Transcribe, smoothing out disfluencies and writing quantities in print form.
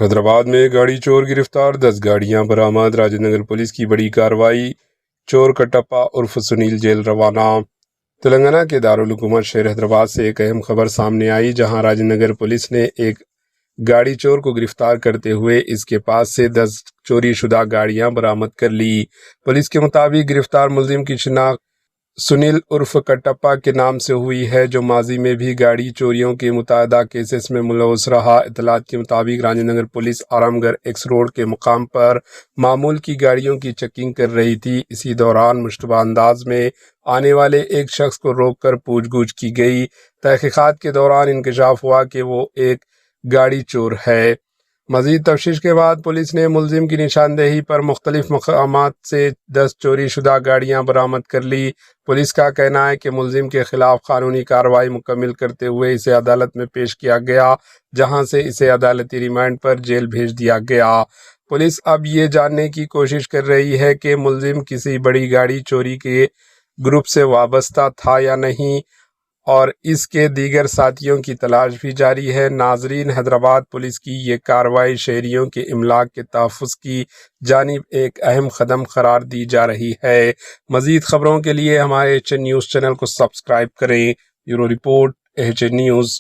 حیدرآباد میں گاڑی چور گرفتار، 10 گاڑیاں برآمد، راجندر نگر پولیس کی بڑی کارروائی، چور کٹپا عرف سنیل جیل روانہ۔ تلنگانہ کے دارالحکومت شہر حیدرآباد سے ایک اہم خبر سامنے آئی، جہاں راجندر نگر پولیس نے ایک گاڑی چور کو گرفتار کرتے ہوئے اس کے پاس سے 10 چوری شدہ گاڑیاں برآمد کر لی۔ پولیس کے مطابق گرفتار ملزم کی شناخت سنیل عرف کٹپا کے نام سے ہوئی ہے، جو ماضی میں بھی گاڑی چوریوں کے متعدد کیسز میں ملوث رہا۔ اطلاعات کے مطابق راجندر نگر پولیس آرام گڑھ ایکس روڈ کے مقام پر معمول کی گاڑیوں کی چیکنگ کر رہی تھی۔ اسی دوران مشتبہ انداز میں آنے والے ایک شخص کو روک کر پوچھ گچھ کی گئی۔ تحقیقات کے دوران انکشاف ہوا کہ وہ ایک گاڑی چور ہے۔ مزید تفتیش کے بعد پولیس نے ملزم کی نشاندہی پر مختلف مقامات سے 10 چوری شدہ گاڑیاں برآمد کر لی۔ پولیس کا کہنا ہے کہ ملزم کے خلاف قانونی کارروائی مکمل کرتے ہوئے اسے عدالت میں پیش کیا گیا، جہاں سے اسے عدالتی ریمانڈ پر جیل بھیج دیا گیا۔ پولیس اب یہ جاننے کی کوشش کر رہی ہے کہ ملزم کسی بڑی گاڑی چوری کے گروپ سے وابستہ تھا یا نہیں، اور اس کے دیگر ساتھیوں کی تلاش بھی جاری ہے۔ ناظرین، حیدرآباد پولیس کی یہ کارروائی شہریوں کے املاک کے تحفظ کی جانب ایک اہم قدم قرار دی جا رہی ہے۔ مزید خبروں کے لیے ہمارے ایچ این نیوز چینل کو سبسکرائب کریں۔ Bureau report, H N news.